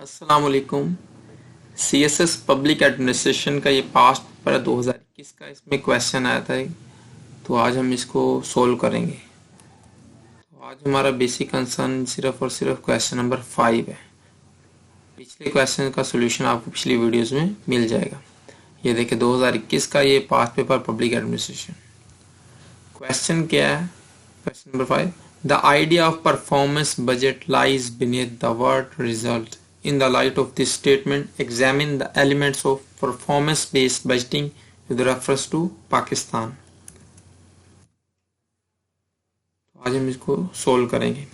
अस्सलाम वालेकुम। CSS public administration का ये पास्ट पेपर 2021 का इसमें क्वेश्चन आया था। तो आज हम इसको सोल्व करेंगे। तो आज हमारा बेसिक कंसर्न सिर्फ और सिर्फ क्वेश्चन नंबर 5 है। पिछले क्वेश्चन का सोल्यूशन आपको पिछली वीडियोस में मिल जाएगा। ये देखिए 2021 का ये past paper public administration. Question क्या है? Question number 5, the idea of performance budget lies beneath the word result. In the light of this statement, examine the elements of performance-based budgeting with reference to Pakistan. तो आज हम इसको solve करेंगे।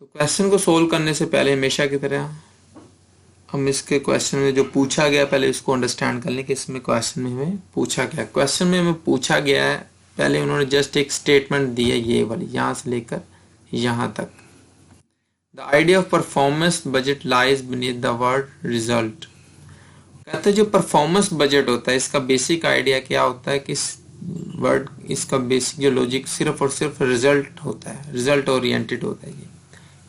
तो question को solve करने से पहले हमेशा की तरह हम इसके क्वेश्चन में जो पूछा गया पहले इसको अंडरस्टैंड कर लें कि इसमें क्वेश्चन में हमें पूछा गया। क्वेश्चन में हमें पूछा गया है, पहले उन्होंने जस्ट एक स्टेटमेंट दी है, ये वाली यहां से लेकर यहां तक। The idea of performance budget lies beneath the word result. कहते हैं जो परफॉर्मेंस बजट होता है इसका बेसिक आइडिया क्या होता है कि वर्ड इसका बेसिक जो लॉजिक सिर्फ और सिर्फ रिजल्ट होता है, रिजल्ट ओरिएंटेड होता है।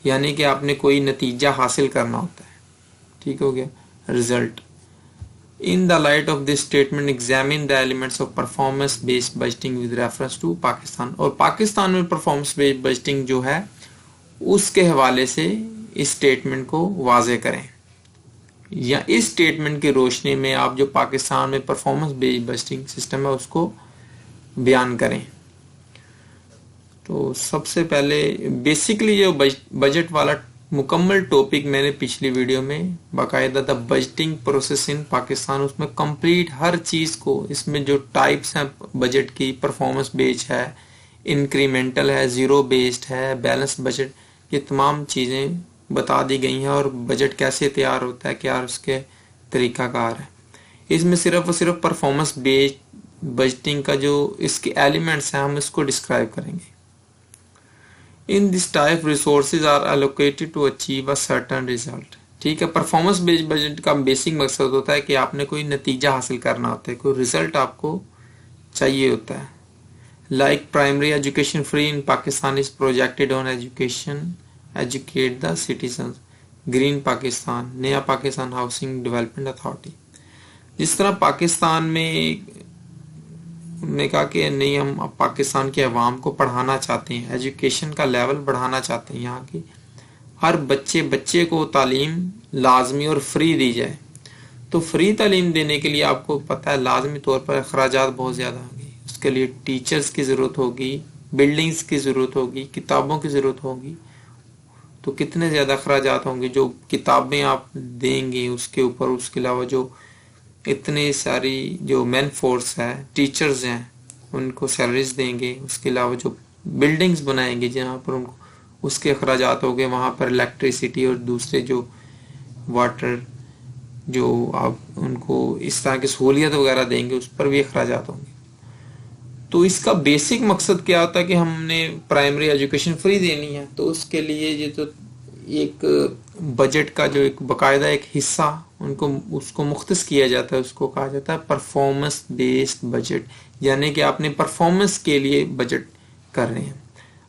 यानी कि आपने कोई नतीजा हासिल करना होता है। ठीक हो गया, result. In the light of this statement examine the elements of performance based budgeting with reference to Pakistan. और पाकिस्तान में परफॉर्मेंस बेस्ड बजटिंग जो है उसके हवाले से इस स्टेटमेंट को वाजे करें, या इस स्टेटमेंट की रोशनी में आप जो पाकिस्तान में परफॉर्मेंस बेस्ड बजटिंग सिस्टम है उसको बयान करें। तो सबसे पहले बेसिकली जो बजट वाला मुकम्मल टॉपिक मैंने पिछली वीडियो में बाकायदा the budgeting process in Pakistan, उसमें कंप्लीट हर चीज को, इसमें जो टाइप्स हैं बजट की, परफॉर्मेंस बेस्ड है, इंक्रीमेंटल है, जीरो बेस्ड है, बैलेंस बजट, ये तमाम चीजें बता दी गई हैं। और बजट कैसे तैयार होता है, क्या उसके तरीकाकार है। इसमें सिर्फ और सिर्फ परफॉर्मेंस बेस्ड बजटिंग का जो इसके एलिमेंट्स हैं हम इसको डिस्क्राइब करेंगे। In this type resources are allocated to achieve a certain result. ठीक है, परफॉर्मेंस बेस्ड बजट का बेसिक मकसद होता है कि आपने कोई नतीजा हासिल करना होता है, कोई रिजल्ट आपको चाहिए होता है। Like primary education free in Pakistan is projected on education educate the citizen, green Pakistan, नया पाकिस्तान हाउसिंग डेवलपमेंट अथॉरिटी। जिस तरह पाकिस्तान में उन्होंने कहा कि नहीं, हम पाकिस्तान के अवाम को पढ़ाना चाहते हैं, एजुकेशन का लेवल बढ़ाना चाहते हैं, यहाँ की हर बच्चे को तालीम लाजमी और फ्री दी जाए। तो फ्री तालीम देने के लिए आपको पता है लाजमी तौर पर अखराजात बहुत ज़्यादा होंगे। उसके लिए टीचर्स की ज़रूरत होगी, बिल्डिंग्स की ज़रूरत होगी, किताबों की ज़रूरत होगी। तो कितने ज़्यादा अखराजात होंगे, जो किताबें आप देंगे उसके ऊपर, उसके अलावा जो इतनी सारी जो मैन फोर्स है, टीचर्स हैं, उनको सैलरीज देंगे, उसके अलावा जो बिल्डिंग्स बनाएंगे जहाँ पर उनको उसके अखराजात हो गए, वहाँ पर इलेक्ट्रिसिटी और दूसरे जो वाटर जो आप उनको इस तरह की सहूलियत वगैरह देंगे उस पर भी अखराजात होंगे। तो इसका बेसिक मकसद क्या होता है कि हमने प्राइमरी एजुकेशन फ्री देनी है, तो उसके लिए ये तो एक बजट का जो एक बाकायदा एक हिस्सा उनको उसको मुख्तस किया जाता है, उसको कहा जाता है परफॉर्मेंस बेस्ड बजट। यानी कि आपने परफॉर्मेंस के लिए बजट कर रहे हैं।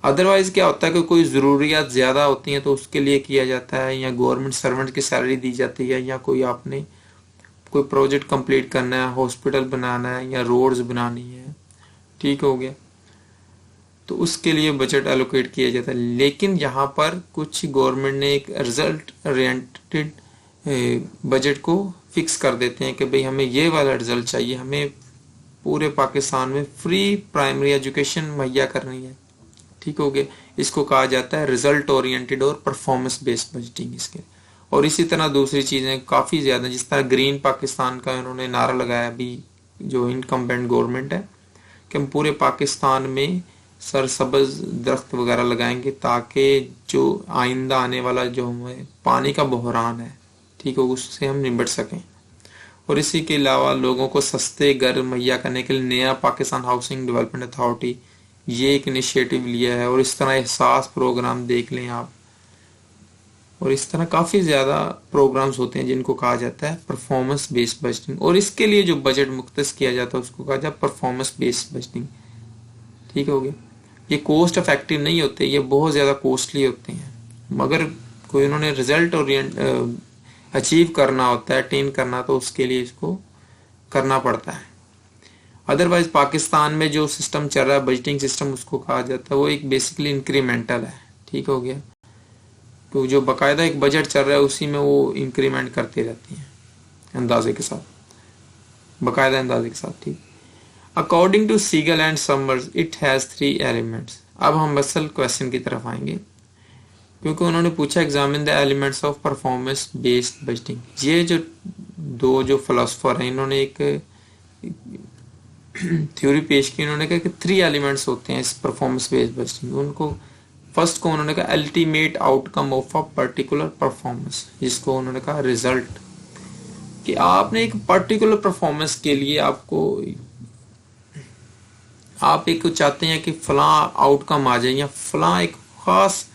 अदरवाइज क्या होता है कि कोई ज़रूरियात ज़्यादा होती हैं तो उसके लिए किया जाता है, या गवर्नमेंट सर्वेंट की सैलरी दी जाती है, या कोई आपने कोई प्रोजेक्ट कंप्लीट करना है, हॉस्पिटल बनाना है या रोड्स बनानी है, ठीक हो गया, तो उसके लिए बजट एलोकेट किया जाता है। लेकिन यहाँ पर कुछ गवर्नमेंट ने एक रिजल्ट ओरिएंटेड बजट को फिक्स कर देते हैं कि भाई हमें ये वाला रिजल्ट चाहिए, हमें पूरे पाकिस्तान में फ्री प्राइमरी एजुकेशन मुहैया करनी है। ठीक हो गया, इसको कहा जाता है रिजल्ट ओरिएंटेड और परफॉर्मेंस बेस्ड बजटिंग इसके। और इसी तरह दूसरी चीजें काफी ज्यादा, जिस तरह ग्रीन पाकिस्तान का उन्होंने नारा लगाया अभी जो इनकम्बेंट गवर्नमेंट है कि हम पूरे पाकिस्तान में सरसब्ज दरख्त वगैरह लगाएंगे ताकि जो आइंदा आने वाला जो हमें पानी का बहरान है, ठीक हो, उससे हम निपट सकें। और इसी के अलावा लोगों को सस्ते घर मुहैया करने के लिए नया पाकिस्तान हाउसिंग डेवलपमेंट अथॉरिटी ये एक इनिशिएटिव लिया है। और इस तरह एहसास प्रोग्राम देख लें आप, और इस तरह काफ़ी ज़्यादा प्रोग्राम्स होते हैं जिनको कहा जाता है परफॉर्मेंस बेस्ड बजटिंग। और इसके लिए जो बजट मुख्तस किया जाता है उसको कहा जाता है परफॉर्मेंस बेस्ड बजटिंग। ठीक हो गया, ये कॉस्ट इफेक्टिव नहीं होते, ये बहुत ज़्यादा कॉस्टली होते हैं, मगर कोई उन्होंने रिजल्ट अचीव करना होता है, अटेन करना, तो उसके लिए इसको करना पड़ता है। अदरवाइज पाकिस्तान में जो सिस्टम चल रहा है बजटिंग सिस्टम, उसको कहा जाता है वो एक बेसिकली इंक्रीमेंटल है। ठीक हो गया। तो जो बाकायदा एक बजट चल रहा है उसी में वो इंक्रीमेंट करते रहती हैं अंदाजे के साथ, बाकायदा अंदाजे के साथ। ठीक। According to Siegel and Summers it has 3 elements. अब हम असल क्वेश्चन की तरफ आएंगे, क्योंकि उन्होंने पूछा examine the elements of performance based budgeting. ये जो जो फिलोसोफर हैं इन्होंने एक थ्योरी पेश की। उन्होंने कहा कि 3 एलिमेंट्स होते हैं इस परफॉर्मेंस बेस्ड बजटिंग। उनको फर्स्ट को उन्होंने कहा ultimate outcome of a particular performance, जिसको उन्होंने कहा रिजल्ट, कि आपने एक पर्टिकुलर परफॉर्मेंस के लिए आप एक चाहते हैं कि फला आउटकम आ जाए, या फला एक खास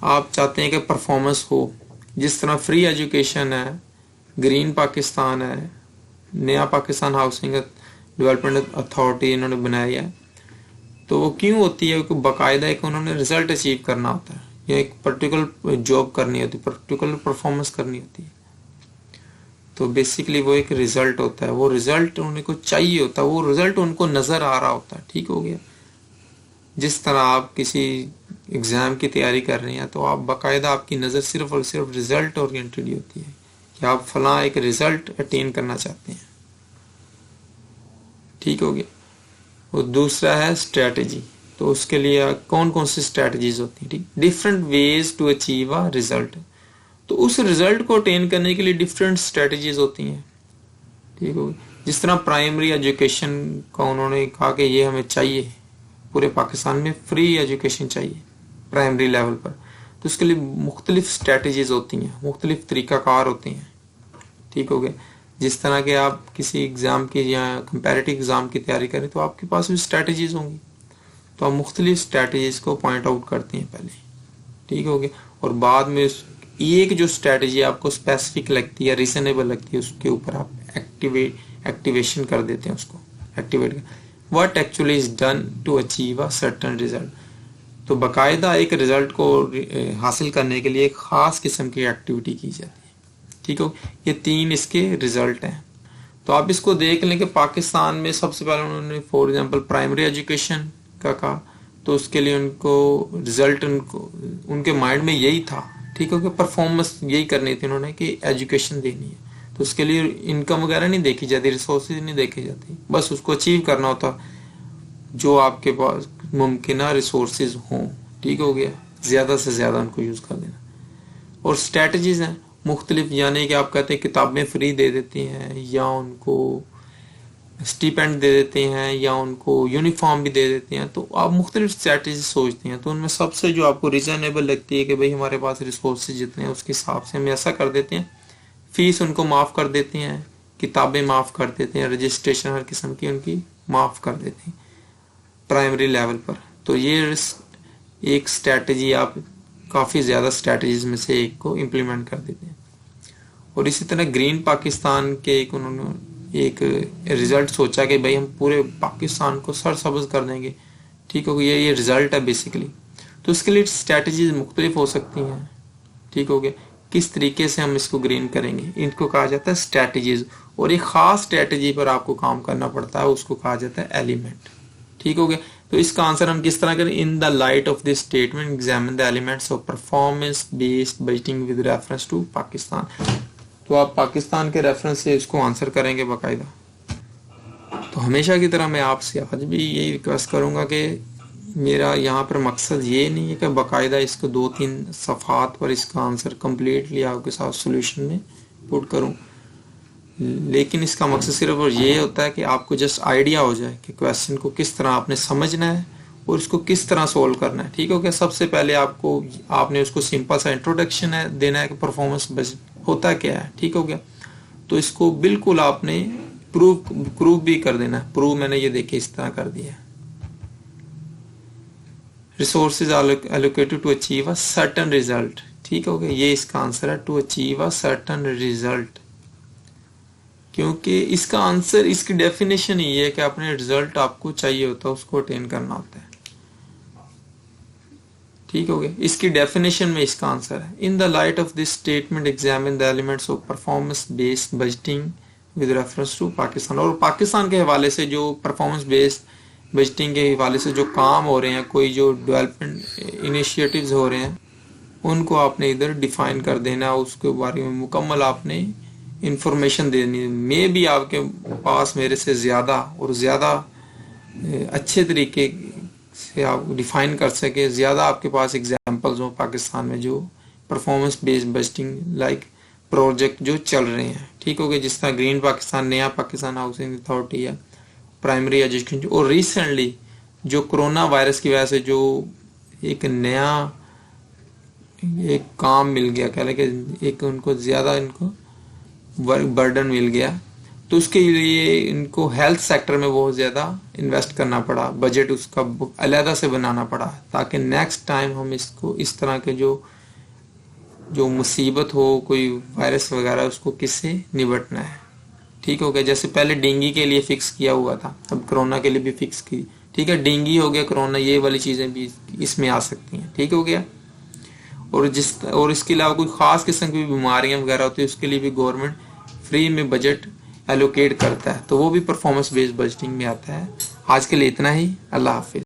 आप चाहते हैं कि परफॉर्मेंस हो। जिस तरह फ्री एजुकेशन है, ग्रीन पाकिस्तान है, नया पाकिस्तान हाउसिंग डेवलपमेंट अथॉरिटी इन्होंने बनाई है, तो वो क्यों होती है? क्योंकि बाकायदा एक उन्होंने रिजल्ट अचीव करना होता है, या एक पर्टिकुलर जॉब करनी होती है, पर्टिकुलर परफॉर्मेंस करनी होती है। तो बेसिकली वो एक रिजल्ट होता है, वो रिजल्ट उनको चाहिए होता है, वो रिजल्ट उनको नजर आ रहा होता है। ठीक हो गया। जिस तरह आप किसी एग्जाम की तैयारी कर रहे हैं तो आप बाकायदा आपकी नजर सिर्फ और सिर्फ रिजल्ट ओरिएंटेड होती है कि आप फला एक रिजल्ट अटेन करना चाहते हैं। ठीक हो गया। और दूसरा है स्ट्रेटजी। तो उसके लिए कौन कौन सी स्ट्रेटजीज होती हैं? ठीक, different ways to achieve a result. तो उस रिजल्ट को अटेन करने के लिए डिफरेंट स्ट्रेटजीज होती हैं। ठीक हो गया। जिस तरह प्राइमरी एजुकेशन का उन्होंने कहा कि ये हमें चाहिए, पूरे पाकिस्तान में फ्री एजुकेशन चाहिए प्राइमरी लेवल पर, तो उसके लिए मुख्तलिफ स्ट्रेटजीज होती हैं, मुख्तलिफ तरीकाकार होते हैं। ठीक हो गया। जिस तरह के आप किसी एग्जाम की या कंपैरेटिव एग्जाम की तैयारी करें तो आपके पास भी स्ट्रेटजीज होंगी, तो आप मुख्तलिफ स्ट्रेटजीज को पॉइंट आउट करते हैं पहले। ठीक हो गया। और बाद में एक जो स्ट्रेटजी आपको स्पेसिफिक लगती है, रीजनेबल लगती है, उसके ऊपर आप एक्टिवेशन कर देते हैं, उसको activate. What actually is done to achieve a certain result. तो बाकायदा एक रिजल्ट को हासिल करने के लिए एक खास किस्म की एक्टिविटी की जाती है। ठीक हो। ये 3 इसके रिजल्ट हैं। तो आप इसको देख लें कि पाकिस्तान में सबसे पहले उन्होंने फॉर एग्जांपल प्राइमरी एजुकेशन का कहा, तो उसके लिए उनको रिजल्ट उनके माइंड में यही था। ठीक हो कि परफॉर्मेंस यही करनी थी उन्होंने कि एजुकेशन देनी है, तो उसके लिए इनकम वगैरह नहीं देखी जाती, रिसोर्सेज नहीं देखी जाती, बस उसको अचीव करना होता जो आपके पास मुमकिन रिसोर्सेज हों। ठीक हो गया। ज्यादा से ज्यादा उनको यूज कर देना। और स्ट्रेटजीज हैं मुख्तलिफ, यानी कि आप कहते हैं किताबें फ्री दे देती हैं, या उनको स्टीपेंड दे देते हैं, या उनको यूनिफॉर्म भी दे देते हैं। तो आप मुख्तलिफ स्ट्रेटजी सोचते हैं, तो उनमें सबसे जो आपको रीजनेबल लगती है कि भाई हमारे पास रिसोर्सेज जितने हैं उसके हिसाब से हम ऐसा कर देते हैं, फीस उनको माफ कर देते हैं, किताबें माफ कर देते हैं, रजिस्ट्रेशन हर किस्म की उनकी माफ कर देते हैं प्राइमरी लेवल पर। तो ये एक स्ट्रेटजी आप काफी ज्यादा स्ट्रेटजीज में से एक को इम्प्लीमेंट कर देते हैं। और इसी तरह ग्रीन पाकिस्तान के एक उन्होंने एक रिजल्ट सोचा कि भाई हम पूरे पाकिस्तान को सरसब्ज कर देंगे। ठीक हो गया। ये रिजल्ट है बेसिकली। तो इसके लिए स्ट्रेटजीज मुख्तलिफ हो सकती हैं। ठीक हो गया। किस तरीके से हम इसको ग्रीन करेंगे, इनको कहा जाता है स्ट्रेटजीज। और एक खास स्ट्रेटजी पर आपको काम करना पड़ता है, उसको कहा जाता है एलिमेंट। ठीक हो गया। तो इसका आंसर हम किस तरह करें? In the light of this statement examine the elements of performance based budgeting with reference to Pakistan. तो आप पाकिस्तान के रेफरेंस से इसको आंसर करेंगे बाकायदा। तो हमेशा की तरह मैं आपसे आज भी यही रिक्वेस्ट करूंगा कि मेरा यहाँ पर मकसद ये नहीं है कि बाकायदा इसको 2-3 सफ़ात पर इसका आंसर कम्प्लीटली आपके साथ सोल्यूशन में पुट करूं, लेकिन इसका मकसद सिर्फ और ये होता है कि आपको जस्ट आइडिया हो जाए कि क्वेश्चन को किस तरह आपने समझना है और इसको किस तरह सोल्व करना है। ठीक हो गया। सबसे पहले आपने उसको सिंपल सा इंट्रोडक्शन है देना है कि परफॉर्मेंस बजट होता क्या है। ठीक हो गया। तो इसको बिल्कुल आपने प्रूव भी कर देना है। प्रूव मैंने ये देखिए इस तरह कर दिया। Resources allocated to achieve a certain result। ठीक हो गया। ये इसका आंसर है, to achieve a certain result. क्योंकि इसका आंसर, इसकी डेफिनेशन ही है कि अपने रिजल्ट आपको चाहिए होता है उसको अटेन करना होता है। ठीक हो गया। इसकी डेफिनेशन में इसका आंसर है, in the light of this statement examine the elements of performance based budgeting with reference to Pakistan. और पाकिस्तान के हवाले से जो परफॉर्मेंस बेस्ड बजटिंग के हवाले से जो काम हो रहे हैं, कोई जो डेवलपमेंट इनिशिएटिव्स हो रहे हैं, उनको आपने इधर डिफाइन कर देना, उसके बारे में मुकम्मल आपने इंफॉर्मेशन देनी। मे भी आपके पास मेरे से ज़्यादा और ज़्यादा अच्छे तरीके से आप डिफाइन कर सके, ज़्यादा आपके पास एग्जांपल्स हो पाकिस्तान में जो performance based budgeting like project जो चल रहे हैं, ठीक हो गया। जिस तरह ग्रीन पाकिस्तान, नया पाकिस्तान हाउसिंग अथॉरिटी है, प्राइमरी एजुकेशन, और रिसेंटली जो कोरोना वायरस की वजह से जो एक नया एक काम मिल गया, कह रहे कि एक उनको ज़्यादा इनको वर्क बर्डन मिल गया, तो उसके लिए इनको हेल्थ सेक्टर में बहुत ज़्यादा इन्वेस्ट करना पड़ा, बजट उसका अलहदा से बनाना पड़ा, ताकि नेक्स्ट टाइम हम इसको इस तरह के जो मुसीबत हो, कोई वायरस वगैरह, उसको किससे निपटना है, ठीक हो गया। जैसे पहले डेंगू के लिए फिक्स किया हुआ था, अब कोरोना के लिए भी फिक्स की, ठीक है। डेंगू हो गया, कोरोना, ये वाली चीज़ें भी इसमें आ सकती हैं, ठीक हो गया। और इसके अलावा कोई ख़ास किस्म की बीमारियां वगैरह होती है, उसके लिए भी गवर्नमेंट फ्री में बजट एलोकेट करता है, तो वो भी परफॉर्मेंस बेस्ड बजटिंग में आता है। आज के लिए इतना ही, अल्लाह हाफिज।